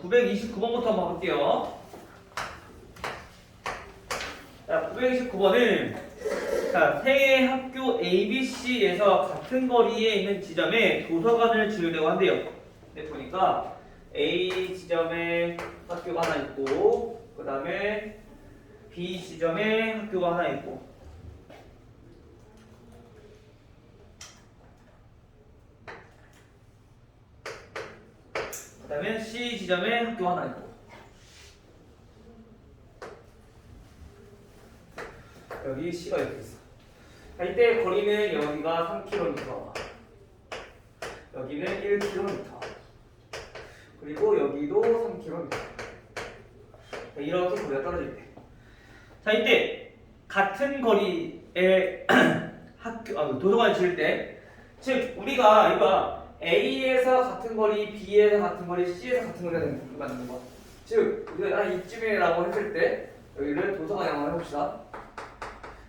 929번부터 한번 볼게요. 자, 929번은 세 학교 ABC에서 같은 거리에 있는 지점에 도서관을 지으려고 한대요. 근데 보니까 A 지점에 학교가 하나 있고, 그 다음에 B 지점에 학교가 하나 있고, 그 다음에 C 지점에 학교가 하나 있고, 여기 C가 이렇게 있어. 자, 이때 거리는 여기가 3km, 여기는 1km, 그리고 여기도 3km. 자, 이렇게 거리가 떨어져 있대. 자, 이때 같은 거리에 도서관을 지을 때, 즉 우리가 이거 A에서 같은 거리, B에서 같은 거리, C에서 같은 거리가 되는 거야. 즉 우리가 이쯤이라고 했을 때 여기를 도서관이라고 해봅시다.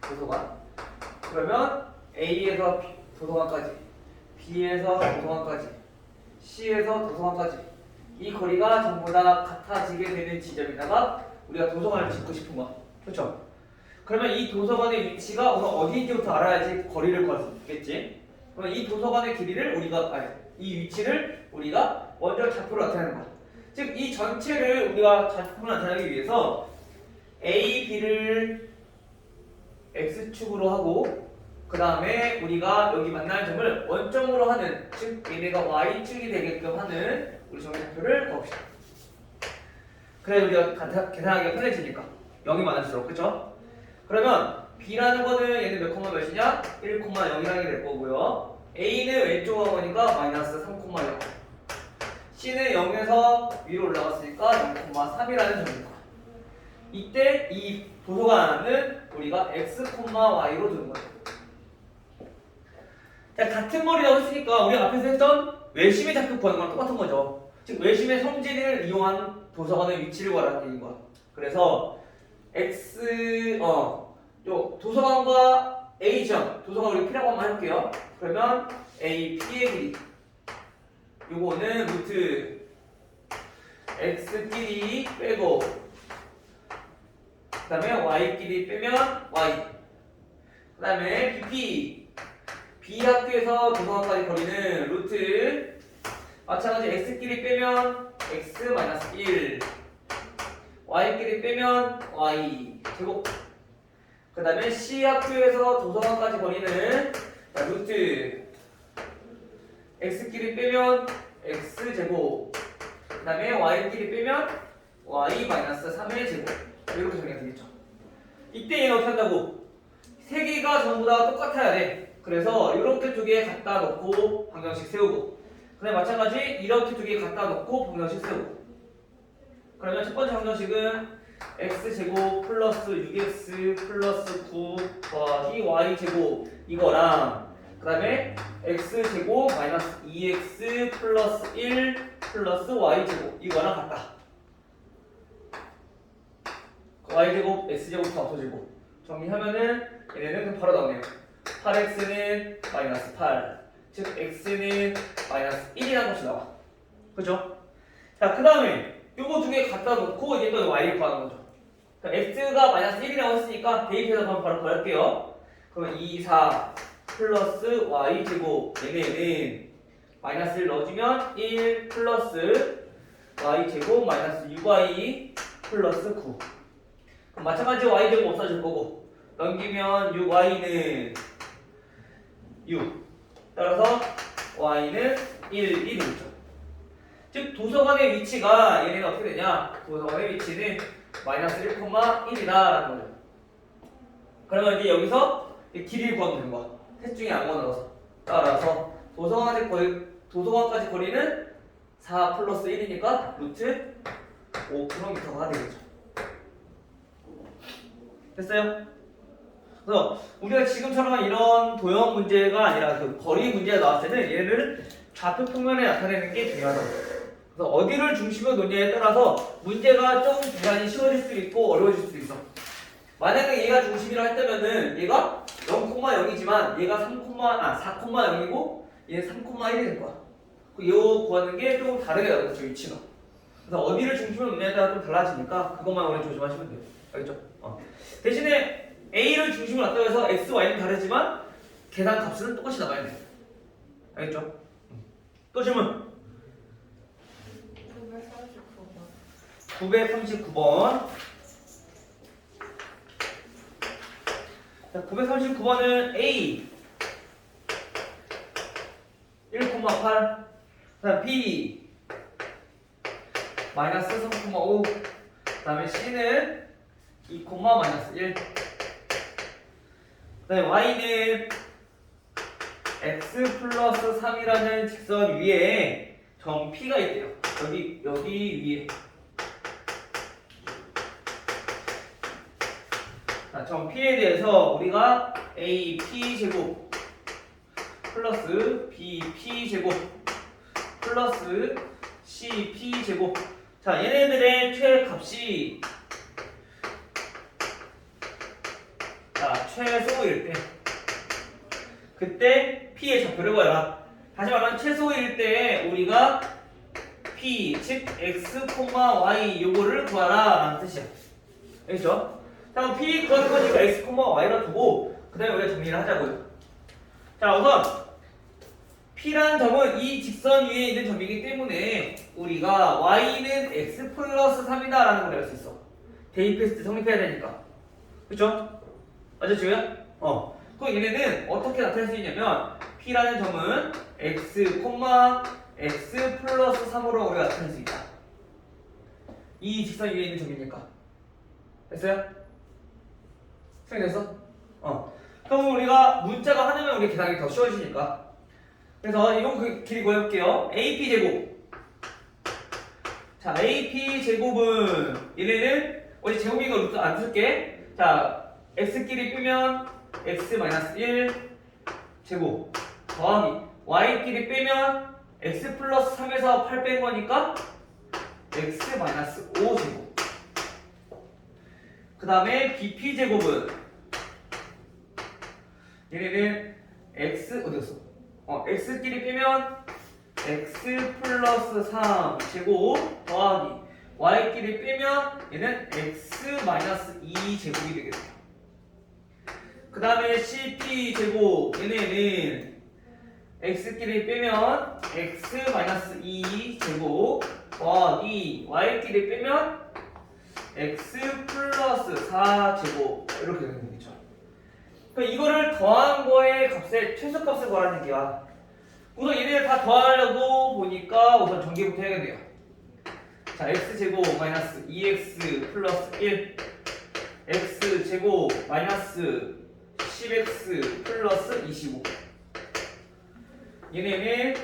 도서관. 그러면 A에서 도서관까지, B에서 도서관까지, C에서 도서관까지 이 거리가 전부 다 같아지게 되는 지점에다가 우리가 도서관을 짓고 싶은 거야. 그렇죠? 그러면 이 도서관의 위치가 우선 어디인지부터 알아야지 거리를 구할 수 있겠지. 그러면 이 도서관의 길이를 이 위치를 우리가 먼저 좌표로 나타내는 거야. 즉 이 전체를 우리가 좌표로 나타내기 위해서 A, B를 X축으로 하고, 그 다음에 우리가 여기 만나는 점을 원점으로 하는, 즉 얘네가 Y축이 되게끔 하는 우리 정의좌표를 구합시다. 그래 우리가 계산하기가 편해지니까 0이 많을수록. 그쵸? 그러면 B라는 거는 얘는 몇 콤마 몇이냐? 1,0이라게 될 거고요. A는 왼쪽으로 가니까 마이너스 3,0. C는 0에서 위로 올라갔으니까 0,3이라는 점입니다. 이때 이 도서관은 우리가 x, y로 두는 거예요. 자, 같은 거리라고 했으니까 우리 앞에서 했던 외심의 좌표 구하는 거랑 똑같은 거죠. 즉 외심의 성질을 이용한 도서관의 위치를 구하라는 얘기인 거야. 그래서 도서관과 A점, 도서관 우리 P라고 한번 해볼게요. 그러면 A, P의 길이, 요거는 루트 X끼리 빼고, 그 다음에 Y끼리 빼면 Y, 그 다음에 BP, B 학교에서 도서관까지 거리는 루트 마찬가지 X끼리 빼면 X-1, Y끼리 빼면 Y 제곱, 그 다음에 C 학교에서 도서관까지 거리는 루트 X끼리 빼면 X제곱, 그 다음에 Y끼리 빼면 Y-3의 제곱, 이렇게 정리가 되겠죠. 이때 얘는 어떻게 한다고? 세 개가 전부 다 똑같아야 돼. 그래서 이렇게 두 개 갖다 놓고 방정식 세우고, 그 다음에 마찬가지 이렇게 두 개 갖다 놓고 방정식 세우고. 그러면 첫 번째 방정식은 x제곱 플러스 6x 플러스 9 더하기 y제곱 이거랑, 그 다음에 x제곱 마이너스 2x 플러스 1 플러스 y제곱 이거랑 같다. y제곱 x제곱 다 없어지고 정리하면은 얘네는 바로 나오네요. 8x는 마이너스 8, 즉 x는 마이너스 1이라는 것이 나와. 그죠? 자, 그 다음에 요거 두 개 갖다 놓고 이제 또 y를 구하는 거죠. 그러니까 x가 마이너스 1이라고 했으니까 대입해서 한번 바로 구할게요. 그러면 2, 4 플러스 y제곱, 얘네는 마이너스를 넣어주면 1 플러스 y제곱 마이너스 6y 플러스 9. 그럼 마찬가지 y제곱 없어질 거고, 넘기면 6y는 6, 따라서 y는 1이 되겠죠. 즉 도서관의 위치가 얘네는 어떻게 되냐? 도서관의 위치는 마이너스 1,1이다라는 거죠. 그러면 이제 여기서 길이를 구하면 되는 거야. 셋 중에 아무거나 넣어서. 따라서 도서관까지 거리는 4 플러스 1이니까 루트 5km가 되겠죠. 됐어요? 그래서 우리가 지금처럼 이런 도형 문제가 아니라 그 거리 문제가 나왔을 때는 얘를 좌표 평면에 나타내는 게 중요하다고. 그래서 어디를 중심으로 놓냐에 따라서 문제가 좀 계산이 쉬워질 수도 있고 어려워질 수도 있어. 만약에 얘가 중심이라 했다면은 얘가 0,0이지만 얘가 4,0이고 얘는 3,1이 될 거야. 이거 구하는 게 조금 다르게 나오겠죠, 위치가. 그래서 어디를 중심으로 놓냐에 따라 좀 달라지니까 그것만 오늘 조심하시면 돼요. 알겠죠? 대신에 A를 중심으로 놨다고 해서 X, Y는 다르지만 계산 값은 똑같이 나가야 돼요. 알겠죠? 또 질문. 939번. 자, 939번은 A 1,8, 그다음 B 마이너스 3,5, 그다음에 C는 2, 마이너스 1, 그다음에 Y는 x 플러스 3이라는 직선 위에 점 P가 있대요. 여기 위에. 자, 점 P에 대해서 우리가 AP 제곱 플러스 BP 제곱 플러스 CP 제곱. 자, 얘네들의 최값이 최소일 때 그때 P의 좌표를 구해라. 다시 말하면 최소일 때 우리가 P 즉 X, Y 요거를 구하라 라는 뜻이야. 알겠죠? 자, 그럼 P 구하는 거니까 X, Y라 두고 그 다음에 우리가 정리를 하자고요. 자, 우선 P라는 점은 이 직선 위에 있는 점이기 때문에 우리가 Y는 X 플러스 3이다 라는 걸 알 수 있어. 대입했을 때 성립해야 되니까. 그쵸? 맞죠, 지우야? 그럼 얘네는 어떻게 나타낼 수 있냐면 P라는 점은 X, X 플러스 3으로 우리가 나타낼 수 있다. 이 직선 위에 있는 점이니까. 됐어요? 생각됐어? 그럼 우리가 문자가 하나면 우리 계산이 더 쉬워지니까. 그래서 이건 그 길이 구해볼게요. AP 제곱. 자, AP 제곱은 얘네는 어디 제곱이니까 루트 안 쓸게. 자, x끼리 빼면 x-1 제곱 더하기 y끼리 빼면 x 플러스 3에서 8 뺀 거니까 x-5 제곱. 그 다음에 bp 제곱은 얘네는 x 어디였어? x끼리 빼면 x 플러스 3 제곱 더하기 y끼리 빼면 얘는 x-2 제곱이 되겠다. 그 다음에 cp 제곱 얘네는 x끼리 빼면 x-2 제곱 더하기 y끼리 빼면 x 플러스 4 제곱 이렇게 되는 거죠. 그러니까 이거를 더한 거의 값의 최소값을 구하라는 얘기야. 우선 얘네를 다 더하려고 보니까 우선 전개부터 해야겠네요. 자, x제곱 마이너스 2x 플러스 1 x제곱 마이너스 10x 플러스 25. 얘네는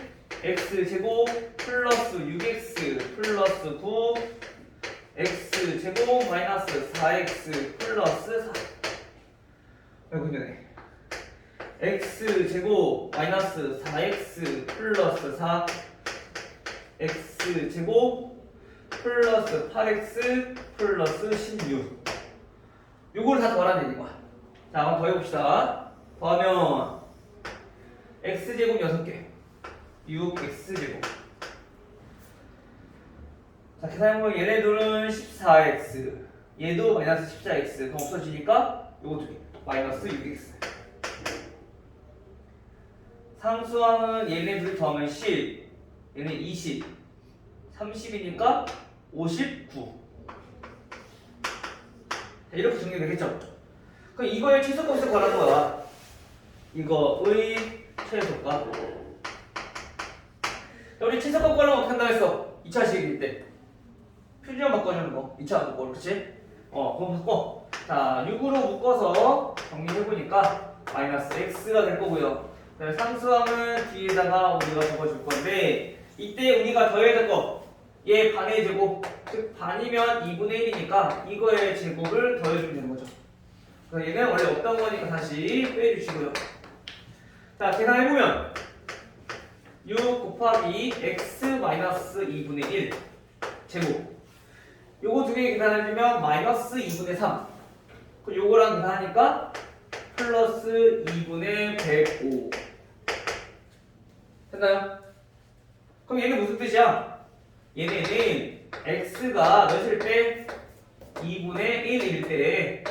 x제곱 플러스 6x 플러스 9 x제곱 마이너스 4x 플러스 4. 아이고 힘드네. x제곱 마이너스 4x 플러스 4 x제곱 플러스 8x 플러스 16. 요걸 다 더하라는 얘기야. 자, 한번 더해봅시다. 더하면 x제곱 6개 6x제곱. 자, 계산해보면 얘네들은 14x 얘도 마이너스 14x 그럼 없어지니까 요거 두개 마이너스 6x. 상수항은 얘네 둘 더하면 10 얘는 20 30이니까 59. 자, 이렇게 정리되겠죠? 그럼 이거의 최소값을 구하는 거야. 이거의 최소값. 우리 최소값 구하려면 어떻게 한다 했어? 2차 식일 때 표준형 바꿔주는 거. 2차 바꿔, 그치? 그럼 바꿔. 자, 6으로 묶어서 정리해보니까 마이너스 x가 될 거고요. 상수항은 뒤에다가 우리가 적어줄 건데 이때 우리가 더해야 될 거. 얘 반의 제곱, 즉 반이면 2분의 1이니까 이거의 제곱을 더해주면 되는 거죠. 그래서 얘는 원래 없던 거니까 다시 빼주시고요. 자, 계산해보면 6 곱하기 x 마이너스 2분의 1 제곱. 요거 두 개 계산해주면 마이너스 2분의 3. 그럼 요거랑 계산하니까 플러스 2분의 105. 됐나요? 그럼 얘는 무슨 뜻이야? 얘네는 x가 몇일 때? 2분의 1일 때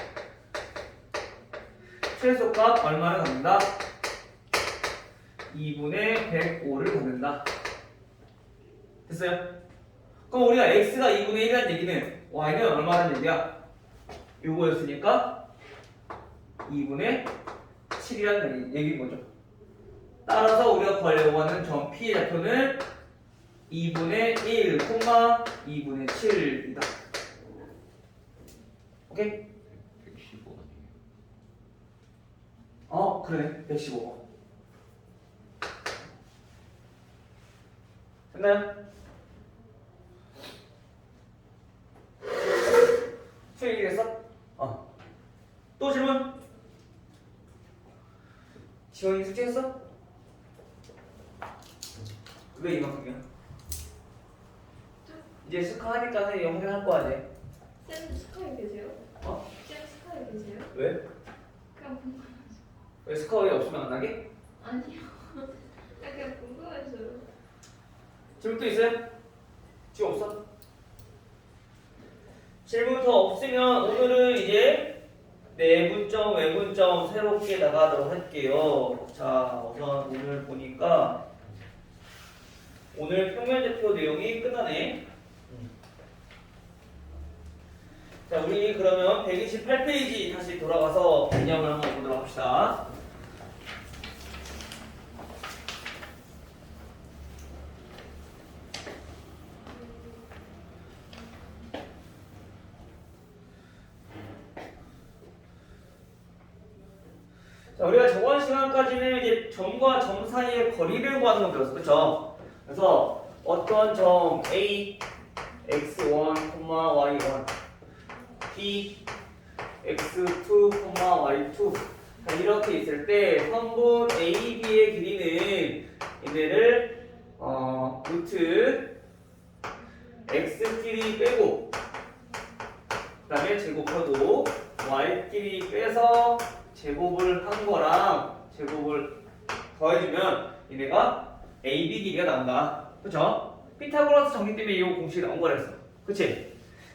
최소값 얼마를 갖는다? 2분의 105를 갖는다. 됐어요? 그럼 우리가 x가 2분의 1이라는 얘기는 y는 얼마라는 얘기야? 요거였으니까 2분의 7이라는 얘기인 거죠. 따라서 우리가 구하려고 하는 점 P의 좌표는 2분의 1, 2분의 7이다. 오케이? 115 그래. 115번. 됐나요? 수익이겠어? 또 질문? 지원이 숙제했어? 왜 이만큼이야? 이제 스카하니까 이제 확인할 거 아니야? 쌤 스카이 계세요? 어? 쌤 스카이 계세요? 왜? 그냥 궁금해서. 왜 스카이 없으면 안 나게? 아니요. 그냥 궁금해서요. 질문 또 있어요? 지금 없어? 질문 더 없으면 오늘은 이제 내분점, 외분점 새롭게 나가도록 할게요. 자, 우선 오늘 보니까 오늘 평면좌표 내용이 끝나네. 자, 우리 그러면 128페이지 다시 돌아가서 개념을 한번 보도록 합시다. 자, 우리가 저번 시간까지는 이제 점과 점 사이의 거리를 구하는 거 배웠어, 그렇죠? 그래서 어떤 점 A, x1, y1, B, x2, y2 자, 이렇게 있을 때 선분 AB의 길이는 얘네를 루트 x끼리 빼고 그 다음에 제곱해도 y끼리 빼서 제곱을 한 거랑 제곱을 더해주면 얘네가 AB 길이가 나온다. 그쵸? 피타고라스 정리 때문에 이 공식이 나온 거랬어. 그치?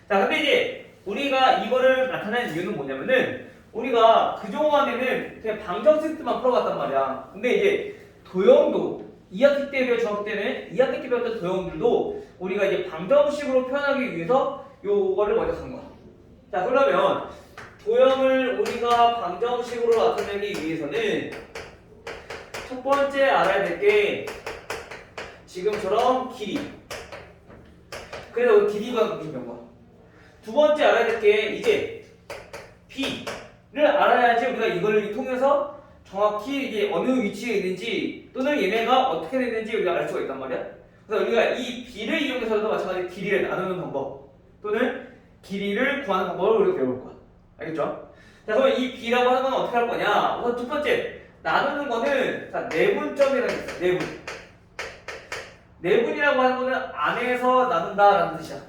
자, 근데 이제 우리가 이거를 나타낸 이유는 뭐냐면은 우리가 그동안에는 그냥 방정식들만 풀어봤단 말이야. 근데 이제 도형도 2학기 때 배운 중학교 때는 2학기 때 배웠던 도형들도 우리가 이제 방정식으로 표현하기 위해서 요거를 먼저 간 거야. 자, 그러면 도형을 우리가 방정식으로 나타내기 위해서는 첫 번째 알아야 될 게 지금처럼 길이. 그래서 길이가 중요한 거야. 두 번째 알아야 될 게 이제 B를 알아야지 우리가 이걸 통해서 정확히 이게 어느 위치에 있는지 또는 얘네가 어떻게 되는지 우리가 알 수가 있단 말이야. 그래서 우리가 이 B를 이용해서도 마찬가지 길이를 나누는 방법 또는 길이를 구하는 방법을 우리가 배울 거야. 알겠죠? 자, 그러면 이 B라고 하는 건 어떻게 할 거냐? 우선 첫 번째, 나누는 거는 자, 내분점이라는 게 있어. 내분. 내분이라고 하는 거는 안에서 나눈다라는 뜻이야.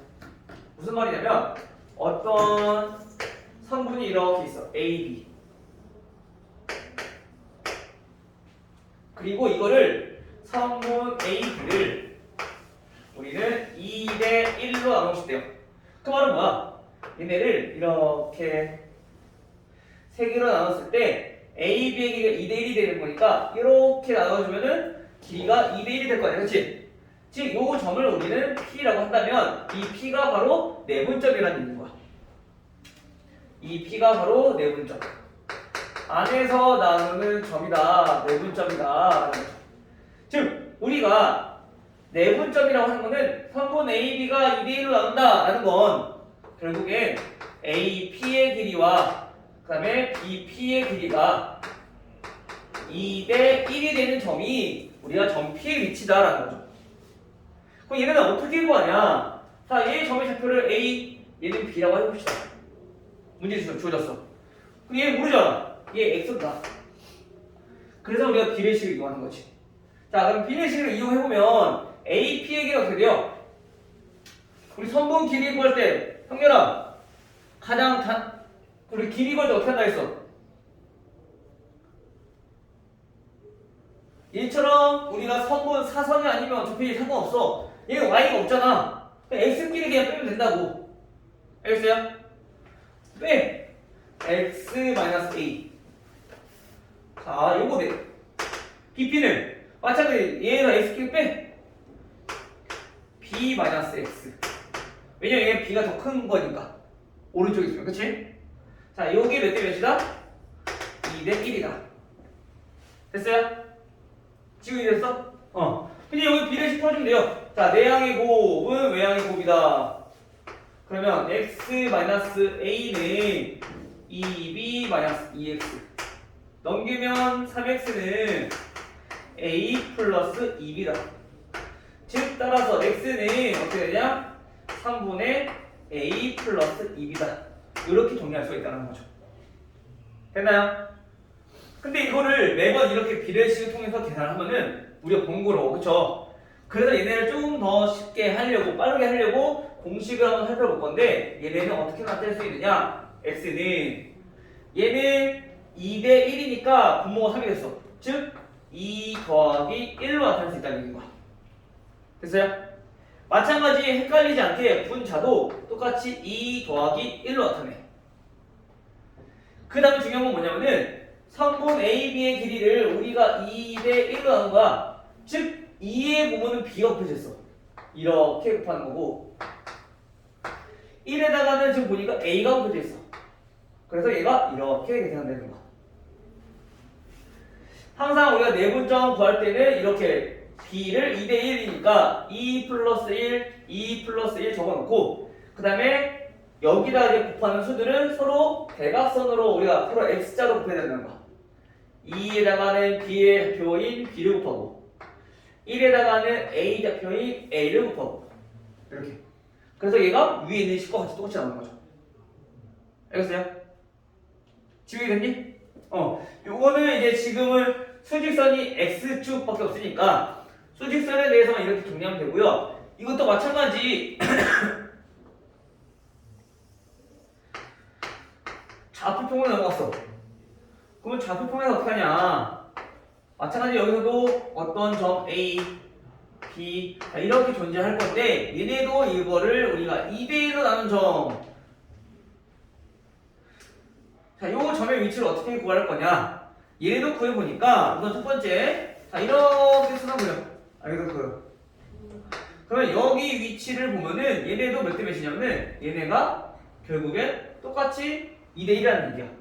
무슨 말이냐면 어떤 성분이 이렇게 있어. A, B. 그리고 이거를 성분 A, B를 우리는 2대 1로 나누고 싶대요. 그 말은 뭐야? 얘네를 이렇게 세 개로 나눴을 때 A, B의 길이가 2대 1이 되는 거니까 이렇게 나눠주면은 길이가 2대 1이 될 거야. 그렇지? 즉, 요 점을 우리는 P라고 한다면 이 P가 바로 내분점이라는 얘기인 거야. 이 P가 바로 내분점. 안에서 나누는 점이다. 내분점이다. 즉, 우리가 내분점이라고 하는 거는 성분 AB가 2대 1로 나눈다라는 건 결국엔 AP의 길이와 그 다음에 BP의 길이가 2대 1이 되는 점이 우리가 점 P의 위치다라는 거죠. 그럼 얘네는 어떻게 구하냐? 자, 얘 점의 좌표를 A, 얘는 B라고 해봅시다. 문제 주어졌어. 그럼 얘 모르잖아. 얘 X다. 그래서 우리가 비례식을 이용하는 거지. 자, 그럼 비례식을 이용해보면 A, P의 길이가 어떻게 돼요? 우리 선분 길이 구할 때, 형렬아, 우리 길이 구할 때 어떻게 한다 했어? 얘처럼 우리가 선분 사선이 아니면 어차피 상관없어. 얘는 y가 없잖아. x끼리 그냥 빼면 된다고. 알겠어요? 빼 x 마이너스 a. 자, 요거 돼. bp는 마찬가지 얘가 x끼리 빼 b 마이너스 x. 왜냐면 얘 b가 더 큰 거니까 오른쪽에 있으면, 그치? 자, 요게 몇 대 몇이다? 2대 1이다. 됐어요? 지금 이랬어? 근데 여기 b를 풀어주면 돼요. 자, 내항의 곱은 외항의 곱이다. 그러면 x-a는 2b-2x 넘기면 3x는 a 플러스 2b다. 즉 따라서 x는 어떻게 되냐? 3분의 a 플러스 2b다. 이렇게 정리할 수가 있다는 거죠. 됐나요? 근데 이거를 매번 이렇게 비례식을 통해서 계산하면은 우리가 번거로워. 그쵸? 그래서 얘네를 좀 더 쉽게 하려고, 빠르게 하려고 공식을 한번 살펴볼 건데, 얘네는 어떻게 나타낼 수 있느냐? x는 얘는 2대 1이니까 분모가 3이 됐어. 즉 2 더하기 1로 나타낼 수 있다는 얘기인 거야. 됐어요? 마찬가지 헷갈리지 않게 분자도 똑같이 2 더하기 1로 나타내. 그 다음에 중요한 건 뭐냐면은 성분 AB의 길이를 우리가 2대 1로 하는 거야. 즉 2의 부분은 B가 곱해져 있어. 이렇게 곱하는 거고 1에다가는 지금 보니까 A가 곱해져 있어. 그래서 얘가 이렇게 계산되는 거야. 항상 우리가 내분점 구할 때는 이렇게 B를 2대 1이니까 2 플러스 1, 2 플러스 1 적어놓고 그 다음에 여기다 이제 곱하는 수들은 서로 대각선으로 우리가 서로 X자로 곱해야 된다는 거야. 2에다가는 B의 좌표인 B를 곱하고 1에다가는 A 좌표인 A를 곱하고 이렇게. 그래서 얘가 위에 있는 식과 같이 똑같이 나오는 거죠. 알겠어요? 지우개 됐니? 요거는 이제 지금은 수직선이 X축밖에 없으니까 수직선에 대해서만 이렇게 정리하면 되고요. 이것도 마찬가지 좌표평을 넘어갔어. 그러면 좌표평에서 어떻게 하냐? 마찬가지 여기서도 어떤 점 A, B 이렇게 존재할 건데 얘네도 이거를 우리가 2대1로 나눈 점. 자, 요 점의 위치를 어떻게 구할 거냐? 얘도 구해보니까 우선 첫 번째 자 이렇게 쓰나보려. 여기서 구해요. 그러면 여기 위치를 보면은 얘네도 몇 대 몇이냐면은 얘네가 결국엔 똑같이 2대1이라는 얘기야.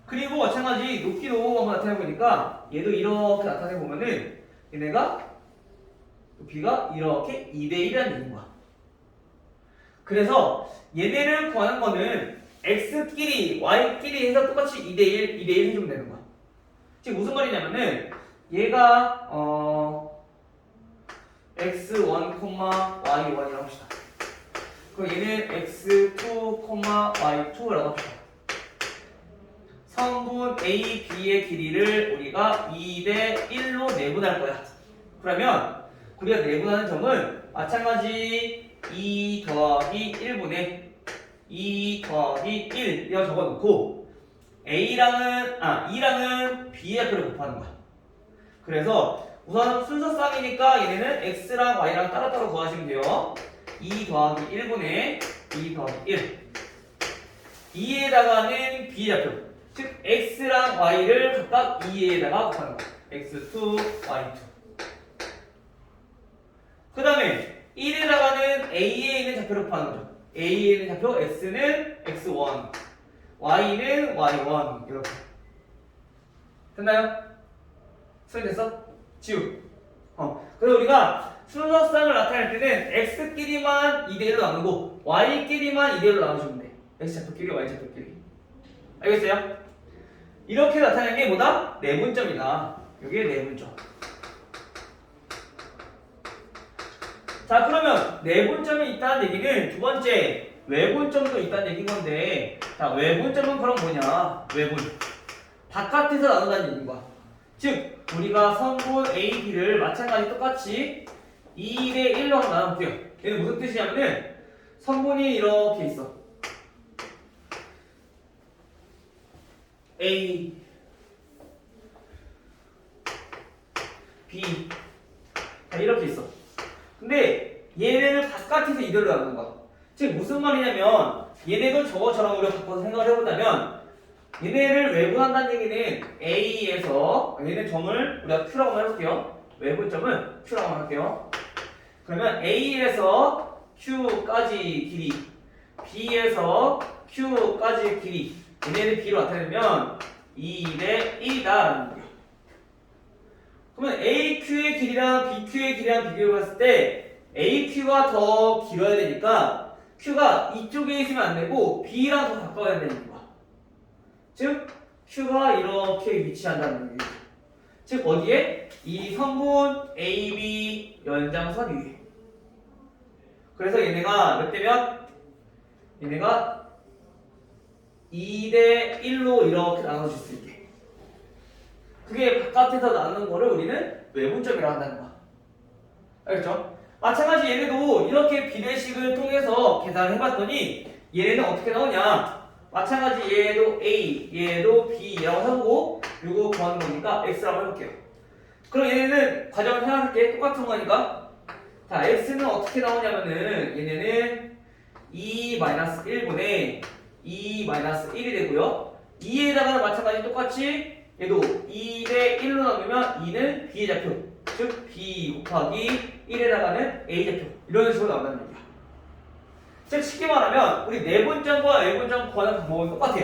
그리고 마찬가지 높이도 한번 나타내보니까 얘도 이렇게 나타내보면은 얘네가 높이가 이렇게 2대1이라는 얘기인 거야. 그래서 얘네를 구하는 거는 x끼리 y끼리 해서 똑같이 2대1, 2대1 해주면 되는 거야. 지금 무슨 말이냐면은 얘가 x1, y1이라고 합시다. 그럼 얘는 x2, y2라고 합시다. 성분 A, B의 길이를 우리가 2대 1로 내분할 거야. 그러면 우리가 내분하는 점은 마찬가지 2 더하기 1분의 2 더하기 1 이거 적어놓고 E랑은 B의 합표를 곱하는 거야. 그래서 우선 순서쌍이니까 얘네는 X랑 Y랑 따로따로 구하시면 돼요. 2 더하기 1분의 2 더하기 1 2에다가는 B의 합표 즉 x랑 y를 각각 2에다가 곱하는 거야. x2, y2. 그 다음에 1에다가는 a에 있는 좌표를 곱하는 거죠. a에 있는 좌표 x는 x1, y는 y1 이렇게. 됐나요? 수행됐어? 지우. 그래서 우리가 순서쌍을 나타낼 때는 x끼리만 2대1로 나누고 y끼리만 2대1로 나누시면 돼. x좌표끼리, y좌표끼리. 알겠어요? 이렇게 나타내는 게 뭐다? 내분점이다. 이게 내분점. 자, 그러면 내분점이 있다는 얘기는 두 번째 외분점도 있다는 얘기인 건데, 자, 외분점은 그럼 뭐냐? 외분. 바깥에서 나눈다는 얘기인 거야. 즉, 우리가 성분 A, B를 마찬가지 똑같이 2대 1로 한번 나눠볼게요. 얘는 무슨 뜻이냐면은 성분이 이렇게 있어. A, B 자, 이렇게 있어. 근데 얘네를 바깥에서 이대로 나누는 거야. 즉 무슨 말이냐면 얘네도 저거처럼 우리가 바꿔서 생각을 해본다면 얘네를 외분한다는 얘기는 A에서 얘네 점을 우리가 Q라고 해볼게요. 외분점은 Q라고 할게요. 그러면 A에서 Q까지 길이, B에서 Q까지 길이 얘네를 B로 나타내면 2대 1이다라는 거예요. 그러면 AQ의 길이랑 BQ의 길이랑 비교해 봤을 때 AQ가 더 길어야 되니까 Q가 이쪽에 있으면 안 되고 B랑 더 가까워야 되는 거야. 즉 Q가 이렇게 위치한다는 얘기죠. 즉 어디에? 이 선분 AB 연장선 위에. 그래서 얘네가 몇 대면? 얘네가 2대 1로 이렇게 나눠질 수 있게. 그게 바깥에서 나누는 거를 우리는 외분점이라고 한다는 거야. 알겠죠? 마찬가지 얘네도 이렇게 비례식을 통해서 계산을 해봤더니 얘네는 어떻게 나오냐? 마찬가지 얘도 A, 얘도 B라고 해보고 요거 구하는 거니까 X라고 해볼게요. 그럼 얘네는 과정을 생각할 때 똑같은 거니까 자, X는 어떻게 나오냐면은 얘네는 2-1분의 2-1이 되고요. 2에다가는 마찬가지 똑같이 얘도 2대 1로 나누면 2는 B의 좌표, 즉 B 곱하기 1에다가는 A 좌표 이런 식으로 나온다는 얘기야. 즉 쉽게 말하면 우리 내분점과 외분점 구하는 방법은 똑같아.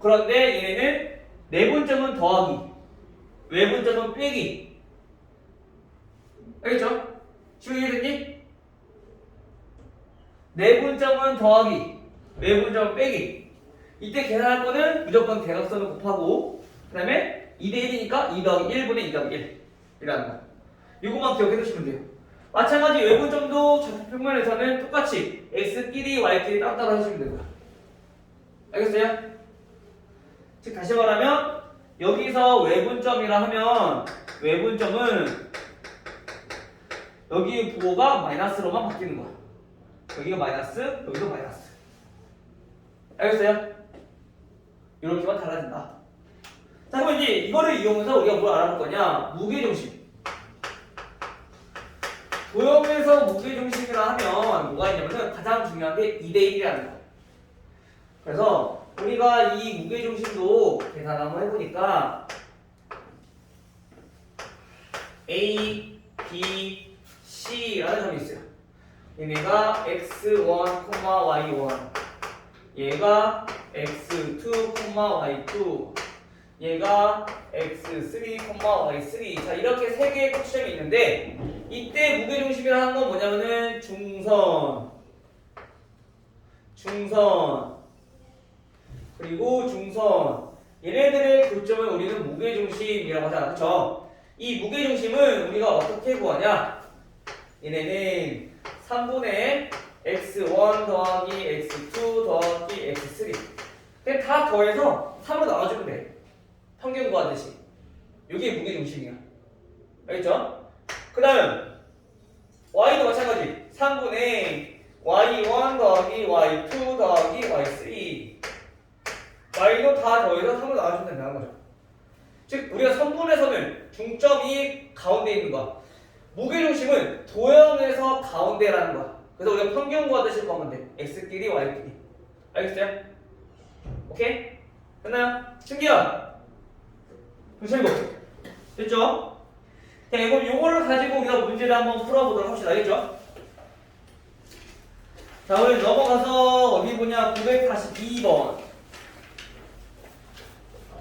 그런데 얘네는 내분점은 더하기, 외분점은 빼기. 알겠죠? 지금 이해됐니? 내분점은 더하기, 외분점은 빼기. 이때 계산할 거는 무조건 대각선을 곱하고 그 다음에 2대 1이니까 2 더하기 1분의 2 더하기 1 이라는 거. 이것만 기억해 두시면 돼요. 마찬가지 외분점도 좌표평면에서는 똑같이 x끼리 y끼리 따로 해주시면 되고요. 알겠어요? 즉 다시 말하면 여기서 외분점이라 하면 외분점은 여기 부호가 마이너스로만 바뀌는 거야. 여기가 마이너스, 여기도 마이너스. 알겠어요? 이렇게만 달라진다. 자, 그럼 이제 이거를 이용해서 우리가 뭘 알아볼 거냐? 무게중심. 도형에서 무게중심이라 하면 뭐가 있냐면은 가장 중요한 게 2대 1이라는 거. 그래서 우리가 이 무게중심도 계산 한번 해보니까 A, B, C라는 점이 있어요. 얘네가 x1, y1, 얘가 x2, y2, 얘가 x3, y3. 자, 이렇게 세 개의 꼭지점이 있는데 이때 무게중심이라는 건 뭐냐면은 중선, 그리고 중선. 얘네들의 교점을 우리는 무게중심이라고 하잖아. 그쵸? 이 무게중심은 우리가 어떻게 구하냐? 얘네는 3분의 x1 더하기 x2 더하기 x3. 그냥 다 더해서 3으로 나눠주면 돼. 평균 구하듯이. 이게 무게중심이야. 알겠죠? 그 다음 y도 마찬가지. 3분의 y1 더하기 y2 더하기 y3. y도 다 더해서 3으로 나눠주면 된다는 거죠. 즉 우리가 선분에서는 중점이 가운데 있는 거야. 무게중심은 도형에서 가운데라는 거야. 그래서 우리가 평균 구하듯이 구하면 돼. x끼리 y끼리. 알겠어요? 오케이? 됐나요? 신기야. 정신고 됐죠? 자, 그럼 요거를 가지고 우리가 문제를 한번 풀어보도록 합시다. 알겠죠? 자, 우리 넘어가서 어디 보냐? 942번.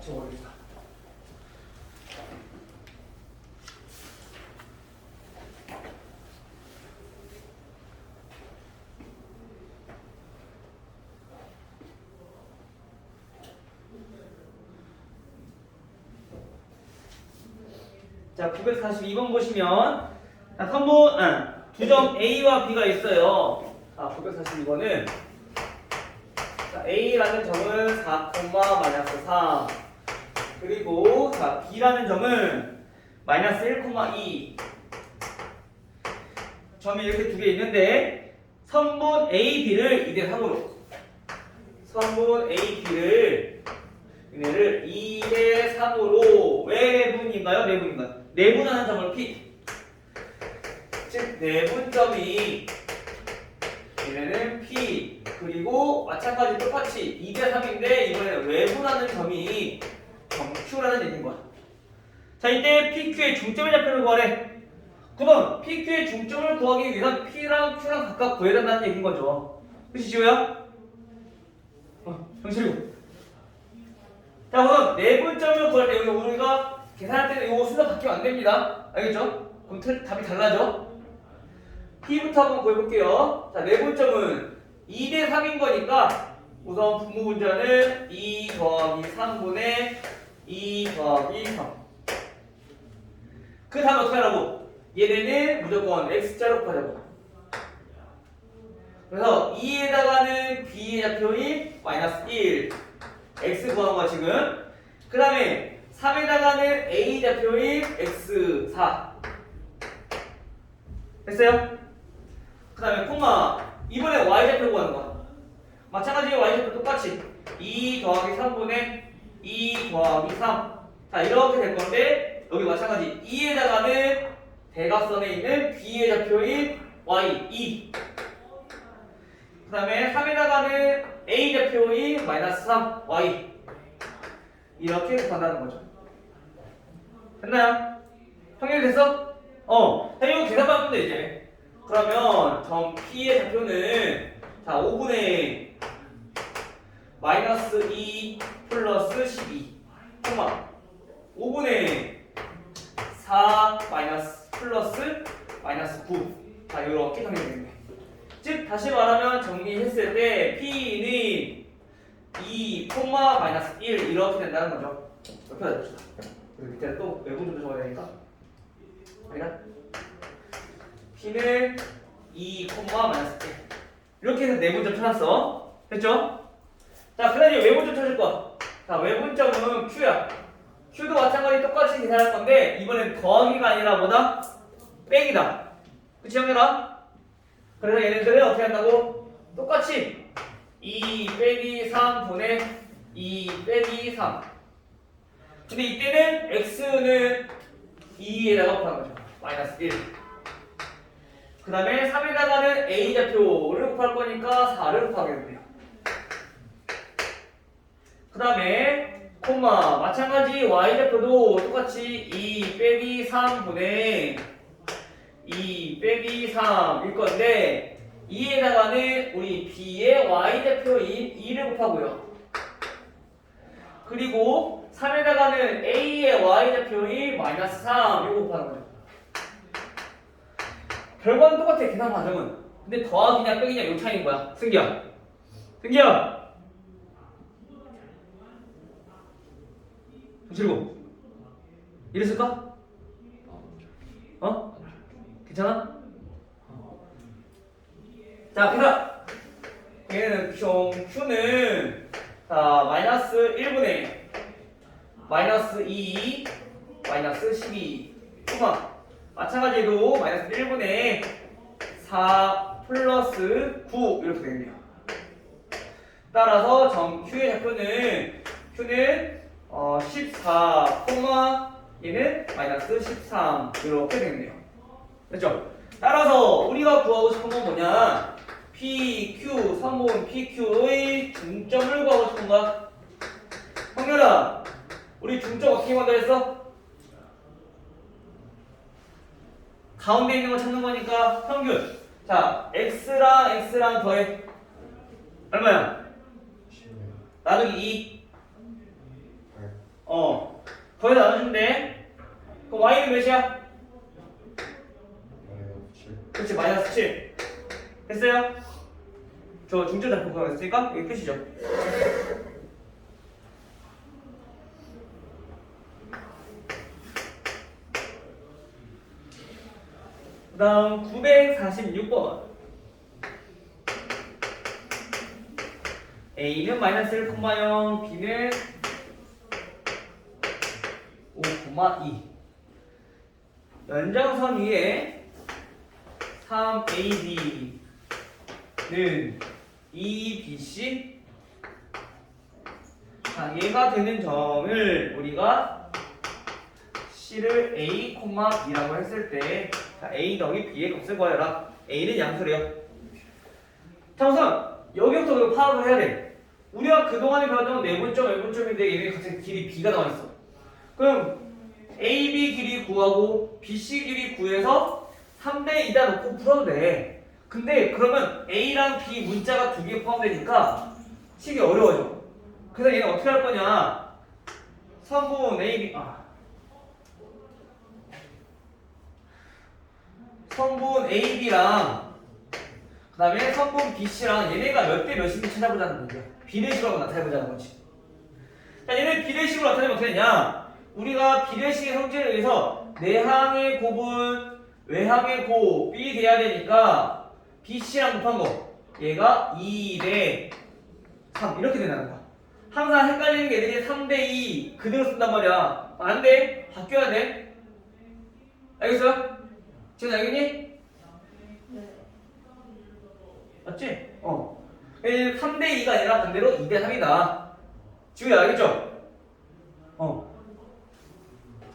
적어보겠습니다. 자, 942번 보시면 두 점 A와 B가 있어요. 자, 942번은 A라는 점은 4,-3 그리고 자, B라는 점은 마이너스 1,2 점이 이렇게 두 개 있는데 선분 A, B를 2대 3으로 선분 A, B를 얘네를 2대 3으로 외분인가요? 내분인가요? 내분하는 점을 P 즉 내분점이 얘네는 P 그리고 마찬가지 똑같이 2대 3인데 이번에는 외분하는 점이 점 Q라는 얘기인 거야. 자, 이때 PQ의 중점의 좌표를 구하래. 그럼 PQ의 중점을 구하기 위해서 P랑 Q랑 각각 구해야 된다는 얘기인 거죠. 그치 지우야? 정실이고. 자, 그럼 내분점을 구할 때 여기 우리가 계산할 때는 이거 순서 바뀌면 안 됩니다. 알겠죠? 그럼 답이 달라져. P부터 한번 구해볼게요. 자, 내분점은 2대 3인 거니까 우선 분모분자는 2 더하기 3분의 2 더하기 3. 그 다음에 어떻게 하라고? 얘네는 무조건 X자로 구하자고. 그래서 2에다가는 B의 좌표인 마이너스 1 X 구하는 거야 지금. 그 다음에 3에다가는 A 좌표인 X4 됐어요? 그 다음에 콤마 이번에 Y 좌표 구하는 거야. 마찬가지 Y 좌표 똑같이 2 더하기 3분의 2 더하기 3. 자 이렇게 될 건데 여기 마찬가지 2에다가는 대각선에 있는 B의 좌표인 Y 2. 그 다음에 3에다가는 A 좌표인 마이너스 3 Y 이렇게 구한다는 거죠. 됐나요? 정리 됐어? 자 이거 계산만 하면 돼 이제. 그러면 점 P의 좌표는 자 5분의 마이너스 2 플러스 12 5분의 4 마이너스 플러스 마이너스 9. 자 이렇게 정리되겠네. 즉 다시 말하면 정리했을 때 P는 2, 마이너스 1 이렇게 된다는 거죠. 옆에다 줍시다. 그리고 밑에 또 외분 좀 적어야 되니까. 아니다. P는 2, 마이너스 1 이렇게 해서 내분점 찾았어. 됐죠? 자, 그 다음에 외분점 찾을 거야. 자, 외분점은 Q야. Q도 마찬가지 똑같이 계산할 건데 이번엔 더하기가 아니라 뭐다? 빼기다. 그치 형들아? 그래서 얘네들은 어떻게 한다고? 똑같이 2 빼기 3분의 2 빼기 3. 근데 이때는 x는 2에다가 곱하는 거죠. 마이너스 1. 그 다음에 3에다가는 a 좌표를 곱할 거니까 4를 곱하겠네요. 그 다음에 콤마 마찬가지 y 좌표도 똑같이 2 빼기 3분의 2 빼기 3일 건데 2에다가는 우리 b의 y 좌표인 2를 곱하고요. 그리고 3에다가는 a의 y 좌표인 마이너스 3 이거 곱하는 거죠. 결과는 똑같아 계산 과정은. 근데 더하기냐 빼기냐 이 차이인 거야. 승기야. 그리고 이랬을까? 괜찮아? 자, 그래서 얘는 Q는 자 마이너스 1분의 마이너스 2 마이너스 12 마찬가지로 마이너스 1분의 4 플러스 9 이렇게 되겠네요. 따라서 점 Q의 좌표는 Q는 14, 얘는 마이너스 13 이렇게 되겠네요. 됐죠? 따라서 우리가 구하고 싶은 건 뭐냐? PQ, 선분 PQ의 중점을 구하고 싶은 거야. 형렬아, 우리 중점 어떻게 만들었어? 가운데 있는 거 찾는 거니까 평균. 자, X랑 더해. 얼마야? 나누기 2. 더해서 나눠주면 돼. 그럼 Y는 몇이야? 그렇지, 마이너스 7. 됐어요? 저 중점 잡고 구하겠으니까 여기 끝이죠. 그 다음 946번. A는 마이너스 1,0, B는 5,2. 연장선 위에 3AB는 2BC. 자, 얘가 되는 점을 우리가 C를 A, B라고 했을 때 자, A 더하기 B의 값을 구하여라. A는 양수래요. 자, 우선 여기부터 우리가 파악을 해야 돼. 우리가 그동안에 배웠던 내분점, 외분점인데 얘네 각각 길이 b가 나와 있어. 그럼 AB 길이 구하고 BC 길이 구해서 3대 2다 놓고 풀어도 돼. 근데 그러면 A랑 B 문자가 두 개 포함되니까 식이 어려워져. 그래서 얘는 어떻게 할 거냐? 선분 AB 선분 AB랑 그 다음에 선분 BC랑 얘네가 몇 대 몇인지 찾아보자는 거죠. 비례식으로 나타내보자는 거지. 자, 얘네 비례식으로 나타내면 어떻게 되냐? 우리가 비례식의 형질에 의해서 내항의 곱은 외항의 곱 B 돼야 되니까 BC랑 곱한 거 얘가 2대 3 이렇게 된다는 거야. 항상 헷갈리는 게 애들이 3대 2 그대로 쓴단 말이야. 안 돼. 바뀌어야 돼. 알겠어요? 지금 알겠니? 네. 맞지? 3대 2가 아니라 반대로 2대 3이다. 지금 알겠죠?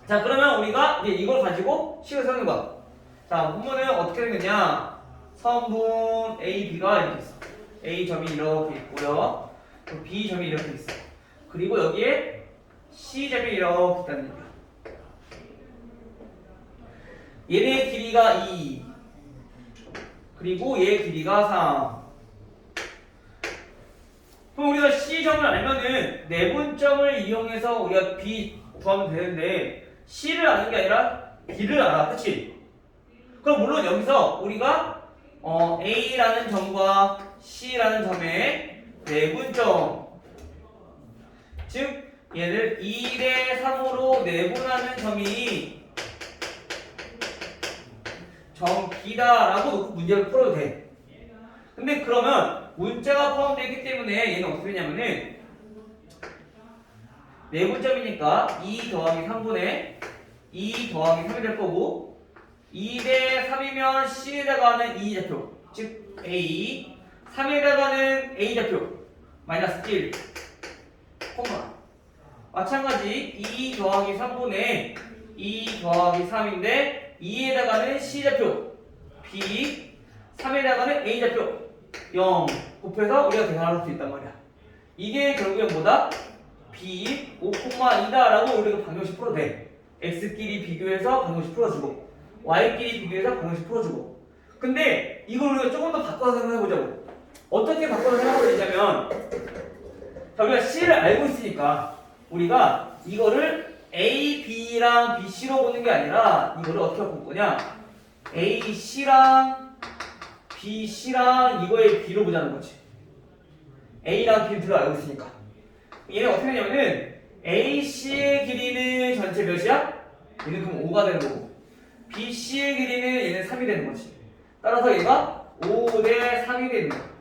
자, 그러면 우리가 이제 이걸 가지고 식을 세우는 거야. 자, 보면은 어떻게 되느냐? 선분 A, B가 이렇게 있어. A 점이 이렇게 있고요. 또 B 점이 이렇게 있어. 그리고 여기에 C 점이 이렇게 있다는 얘기야. 얘네 길이가 2. 그리고 얘 길이가 3. 그럼 우리가 C점을 알면은 내분점을 이용해서 우리가 B 구하면 되는데 C를 아는 게 아니라 B를 알아. 그치? 그럼 물론 여기서 우리가 A라는 점과 C라는 점의 내분점 즉 얘를 2대 3으로 내분하는 점이 점 B다라고 놓고 문제를 풀어도 돼. 근데 그러면 문자가 포함되어 있기 때문에 얘는 어떻게 되냐면은 내분점이니까 2 더하기 3분의 2 더하기 3이 될 거고 2대 3이면 C에다가는 2 좌표 즉 A 3에다가는 A 좌표 마이너스 1 콤마 마찬가지 2 더하기 3분의 2 더하기 3인데 2에다가는 C 좌표 B 3에다가는 A 좌표 0 곱해서 우리가 계산할 수 있단 말이야. 이게 결국엔 뭐다? B 5,2다라고 우리가 방정식 풀어도 돼. X끼리 비교해서 방정식 풀어주고 Y끼리 비교해서 방정식 풀어주고. 근데 이걸 우리가 조금 더 바꿔서 생각해보자고. 어떻게 바꿔서 생각하면 되냐면 자, 우리가 C를 알고 있으니까 우리가 이거를 A, B랑 B, C로 보는 게 아니라 이거를 어떻게 볼 거냐? A, C랑 B, C랑 이거의 B로 보자는 거지. A랑 B를 들어 알고 있으니까. 얘는 어떻게 되냐면은 A, C의 길이는 전체 몇이야? 얘는 그럼 5가 되는 거고 B, C의 길이는 얘는 3이 되는 거지. 따라서 얘가 5대 3이 되는 거야.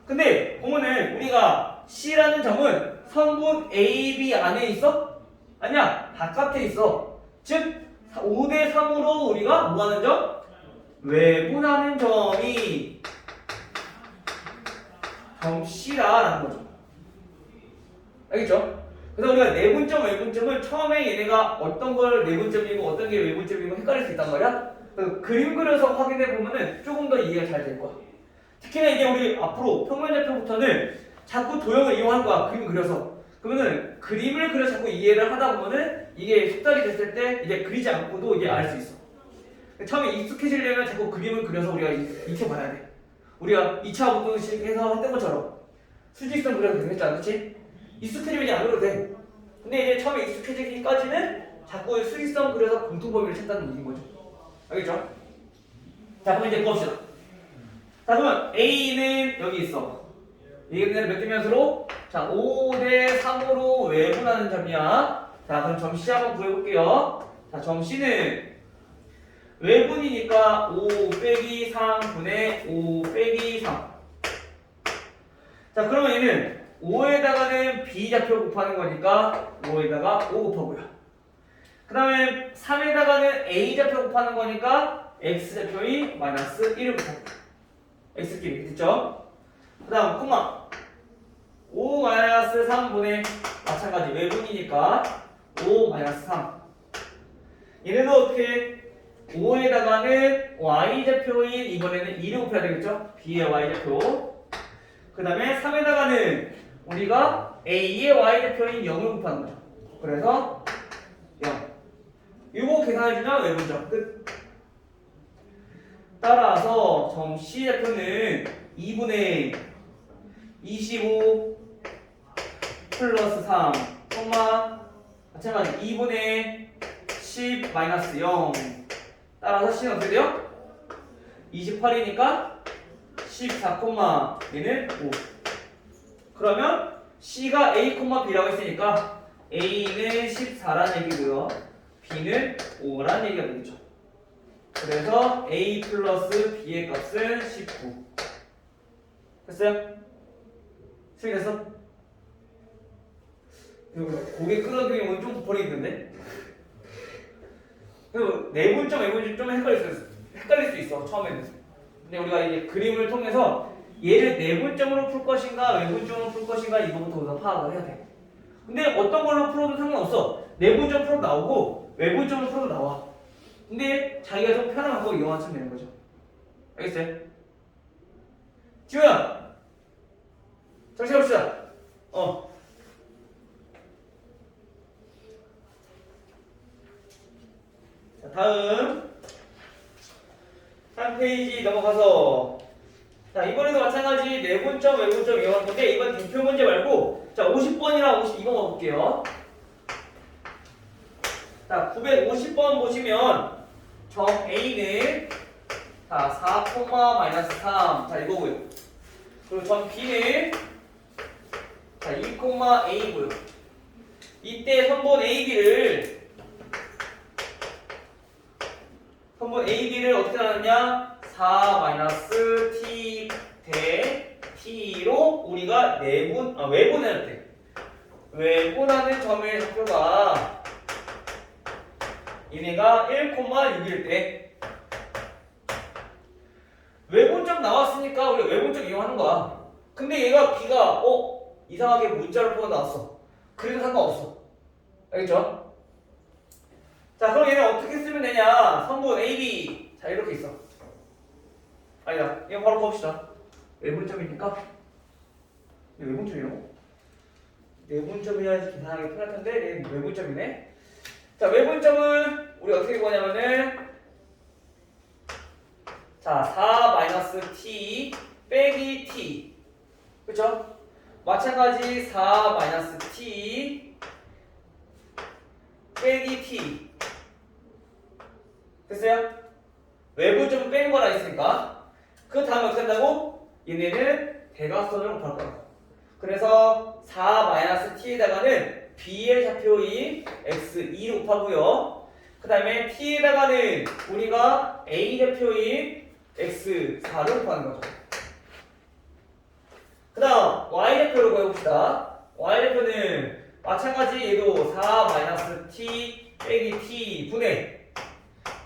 근데 보면은 우리가 C라는 점은 성분 A, B 안에 있어? 아니야. 바깥에 있어. 즉 5대 3으로 우리가 뭐 하는 점? 외분하는 점이 점 C라는 거죠. 알겠죠? 그래서 우리가 내분점, 외분점은 처음에 얘네가 어떤 걸 내분점이고 어떤 게 외분점이고 헷갈릴 수 있단 말이야. 그래서 그림 그려서 확인해 보면은 조금 더 이해가 잘 될 거야. 특히나 이제 우리 앞으로 평면좌표부터는 자꾸 도형을 이용할 거야. 그림 그려서. 그러면은 그림을 그려 자꾸 이해를 하다 보면은 이게 숙달이 됐을 때 이제 그리지 않고도 이제 알 수 있어. 처음에 익숙해지려면 자꾸 그림을 그려서 우리가 익혀봐야 돼. 우리가 2차 운동식에서 했던 것처럼 수직선 그려도 되겠잖아, 그렇지? 익숙해지면 이제 안 그려도 돼. 근데 이제 처음에 익숙해지기까지는 자꾸 수직선 그려서 공통범위를 찾다는 얘기인 거죠. 알겠죠? 자, 그럼 이제 봅시다. 자, 그러면 A는 여기 있어. 얘는 몇 대 몇으로? 자, 5대 3으로 외분하는 점이야. 자, 그럼 점 C 한번 구해볼게요. 자, 점 C는 외분이니까 5 빼기 3분의 5 빼기 3. 자, 그러면 얘는 5에다가는 B 좌표 곱하는 거니까 5에다가 5 곱하고요. 그 다음에 3에다가는 A 좌표 곱하는 거니까 X 좌표이 마이너스 1을 곱하고 X끼리 됐죠? 그 다음 콤마 5 마이너스 3분의 마찬가지 외분이니까 5 마이너스 3. 얘네도 어떻게 5에다가는 y좌표인 이번에는 2를 곱해야 되겠죠? b의 y좌표. 그 다음에 3에다가는 우리가 a의 y좌표인 0을 곱하는 거죠. 그래서 0. 이거 계산해주면 외분점 끝. 따라서 점 C좌표는 2분의 25 플러스 3, 마찬가지 2분의 10 마이너스 0. 따라서 C는 어떻게 돼요? 28이니까 14, 얘는 5. 그러면 C가 A, B라고 했으니까 A는 14라는 얘기고요. B는 5라는 얘기가 되겠죠. 그래서 A 플러스 B의 값은 19. 됐어요? 수익했어? 고개 끌어들이기 오늘 좀 버리겠는데? 그리고 내분점, 외분점 좀 헷갈릴 수 있어, 처음에는. 근데 우리가 이제 그림을 통해서 얘를 내분점으로 풀 것인가, 외분점으로 풀 것인가, 이거부터 우리가 파악을 해야 돼. 근데 어떤 걸로 풀어도 상관없어. 내분점 풀어도 나오고, 외분점으로 풀어도 나와. 근데 자기가 좀 편한 방법을 이용하면 되는 거죠. 알겠어요? 지우야! 정신 해봅시다. 자, 다음 3페이지 넘어가서 자, 이번에도 마찬가지 내분점, 외분점 이용할 건데 이번 대표 문제 말고 자, 50번이랑 52번 볼게요. 자, 950번 보시면 점 A는 자, 4, 마이너스 3. 자, 이거고요. 그리고 점 B는 자, 2, A고요. 이때 선분 AB를 어떻게 나누냐? 4 마이너스 T 대 T로 우리가 외분할 때 외분하는 점의 좌표가 얘네가 1,6일 때 외분점 나왔으니까 우리 외분점 이용하는 거야. 근데 얘가 B가 이상하게 문자를 뽑아 나왔어. 그래도 상관없어. 알겠죠? 자, 그럼 얘는 어떻게 쓰면 되냐? 선분 AB. 자, 이렇게 있어. 아니다. 이거 바로 봅시다. 외분점이니까. 이거 외분점이라고? 내분점이라서 계산하기 편할 텐데 얘는 외분점이네. 자, 외분점은 우리 어떻게 구하냐면은 자, 4 마이너스 T 빼기 T. 그쵸? 마찬가지 4 마이너스 T 빼기 T. 됐어요? 외분점을 빼는 거라 했으니까 그 다음에 어떻게 한다고? 얘네는 대각선으로 볼 거야. 그래서 4 마이너스 T에다가는 B의 좌표인 X2로 곱하고요. 그 다음에 T에다가는 우리가 A 좌표인 X4를 곱하는 거죠. 그 다음 Y좌표로 구해봅시다. Y좌표는 마찬가지 얘도 4 마이너스 T 빼기 T 분의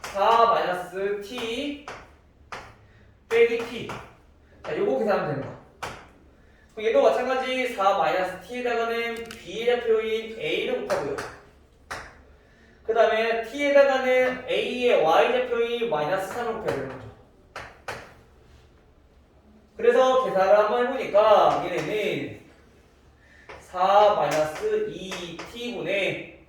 4 마이너스 T 빼기 T. 자, 요거 계산하면 되는 거야. 그럼 얘도 마찬가지 4 마이너스 T에다가는 B좌표인 A를 곱하고요. 그 다음에 T에다가는 A의 Y좌표인 마이너스 3을 곱해야 되는 거죠. 그래서 계산을 한번 해보니까 얘네는 4 마이너스 2t분의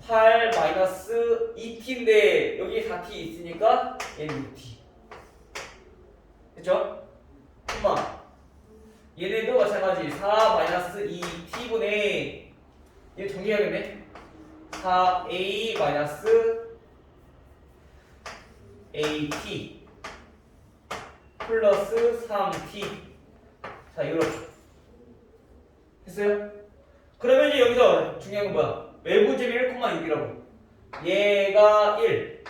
8 마이너스 2t인데 여기 4t 있으니까 얘는 6t. 됐죠? 얘네도 마찬가지 4 마이너스 2t분의 얘 정리해야겠네. 4a 마이너스 at 플러스 3t. 자, 이렇게 됐어요? 그러면 이제 여기서 중요한 건 뭐야? 외분점이 1,6이라고. 얘가 1,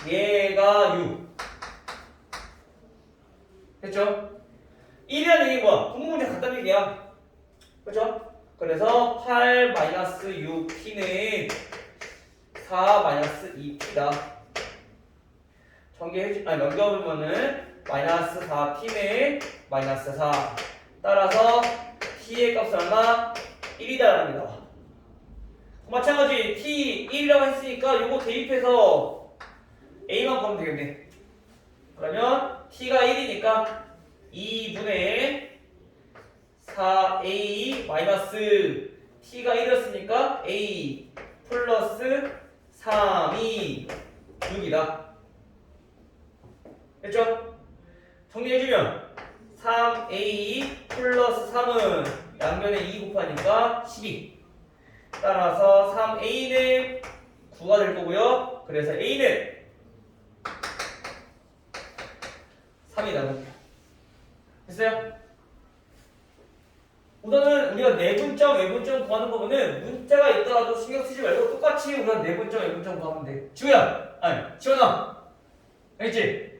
얘가 6. 됐죠? 1이라는 얘기 뭐야? 분모문제 같다는 얘기야. 그렇죠? 그래서 8 마이너스 6t는 4 마이너스 2t다. 넘겨보면은 마이너스 4t는 마이너스 4. 따라서 t의 값은 얼마? 1이다라는 게 나와. 마찬가지 T1이라고 했으니까 요거 대입해서 A만 구하면 되겠네. 그러면 T가 1이니까 2분의 4A 마이너스 T가 1이었으니까 A 플러스 3이 6이다. 됐죠? 정리해주면 3A 플러스 3은 양면에 2 곱하니까 12. 따라서 3A는 9가 될 거고요. 그래서 A는 3이 나올게요. 됐어요? 우선은 우리가 내분점, 외분점 구하는 거면은 문자가 있더라도 신경 쓰지 말고 똑같이 우리가 내분점, 외분점 구하면 돼. 지우야! 아니, 지원아! 알겠지?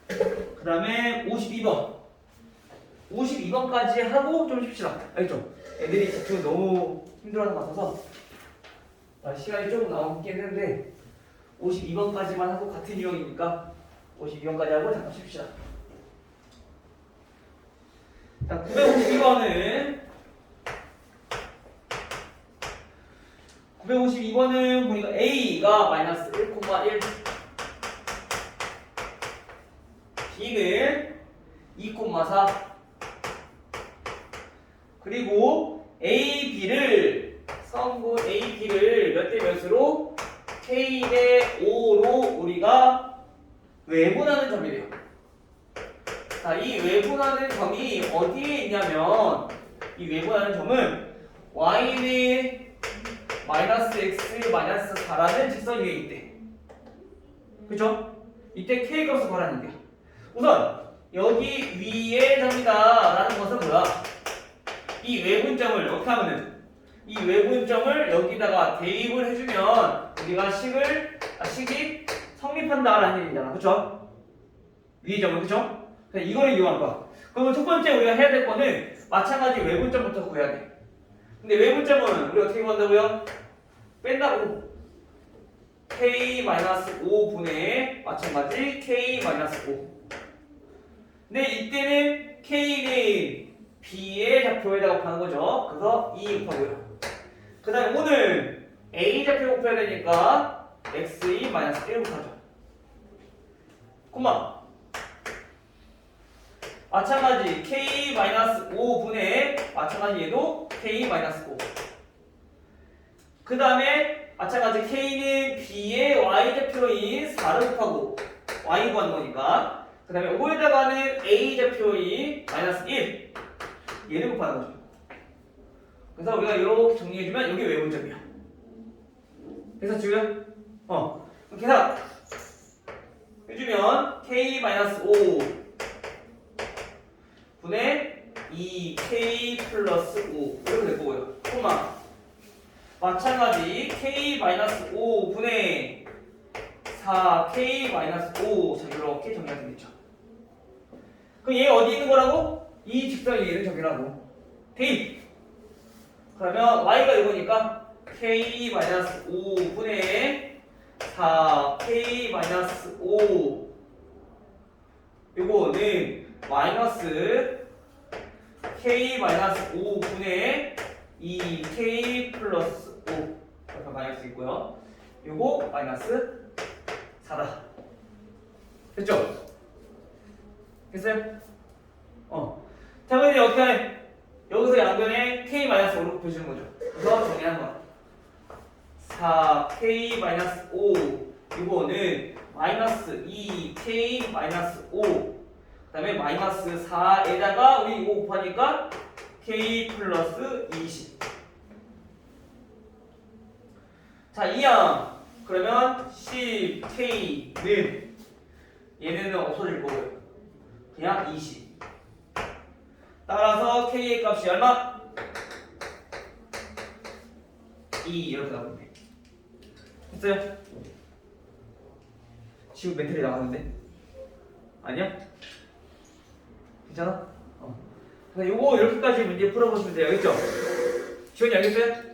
그 다음에 52번. 52번까지 하고 좀 쉽시다. 알겠죠? 애들이 지금 너무 힘들어하는 것 같아서 시간이 조금 남긴 했는데 52번까지만 하고 같은 유형이니까 52번까지 하고 잠깐 쉽시다. 자, 952번은 보니까 A가 마이너스 1,1, B는 2,4, 그리고 A, B를 성분 A, B를 몇 대 몇으로 K 대 5로 우리가 외분하는 점이래요. 자, 이 외분하는 점이 어디에 있냐면 이 외분하는 점은 Y는 마이너스 X 마이너스 4라는 직선 위에 있대. 그쵸? 이때 K 값을 구하라는 거야. 우선 여기 위에 점이다 라는 것은 뭐야? 이 외분점을 어떻게 하면은 이 외분점을 여기다가 대입을 해주면 우리가 식이 성립한다라는 얘기잖아. 그쵸? 위의 점을. 그쵸? 그래서 이거를 이용할 거야. 그러면 첫 번째 우리가 해야 될 거는 마찬가지 외분점부터 구해야 돼. 근데 외분점은 우리 어떻게 구한다고요? 뺀다고. K-5분의 마찬가지 K-5. 근데 이때는 K는 B의 좌표에다가 곱하는 거죠. 그래서 2 곱하고요. 그 다음에 오늘 A 좌표 곱해야 되니까 X-1 곱하죠. 콤마. 마찬가지 K-5분의 마찬가지 얘도 K-5. 그 다음에 마찬가지 K는 B의 Y좌표인 4를 곱하고 Y 구하는 거니까 그 다음에 5에다가는 A좌표인 -1 얘를 곱하는 거죠. 그래서 우리가 이렇게 정리해주면 여기 외분점이야. 그래서 지금 계산 해주면 K-5 분의 2K 플러스 5 이렇게 될 거고요. 콤마. 마찬가지 K-5 분의 4K-5 자 이렇게 정리가 되겠죠. 그럼 얘 어디 있는 거라고? 이 직선 얘를 정리하고 대입. 그러면 Y가 이거니까 K-5 분의 4K-5 요거는 마이너스 K-5 분의 2K 플러스 5 이렇게 마이너스 있고요. 요거 마이너스 4다. 됐죠? 됐어요? 자, 그럼 이제 어떻게 하냐? 여기서 양변에 K-5로 보시는 거죠. 그래서 정리하는 거야. 4K-5 이거는 마이너스 2K-5 그 다음에 마이너스 4에다가 우리 이거 곱하니까 K 플러스 20. 자, 이항 그러면 10K는 얘네는 없어질 거고요. 그냥 20. 따라서 K의 값이 얼마? 2 이렇게 나오는데. 됐어요? 지금 멘탈이 나왔는데? 아니야? 괜찮아? 그래서 요거 이렇게까지 문제 풀어보시면 돼요. 알겠죠? 지원이 알겠어요?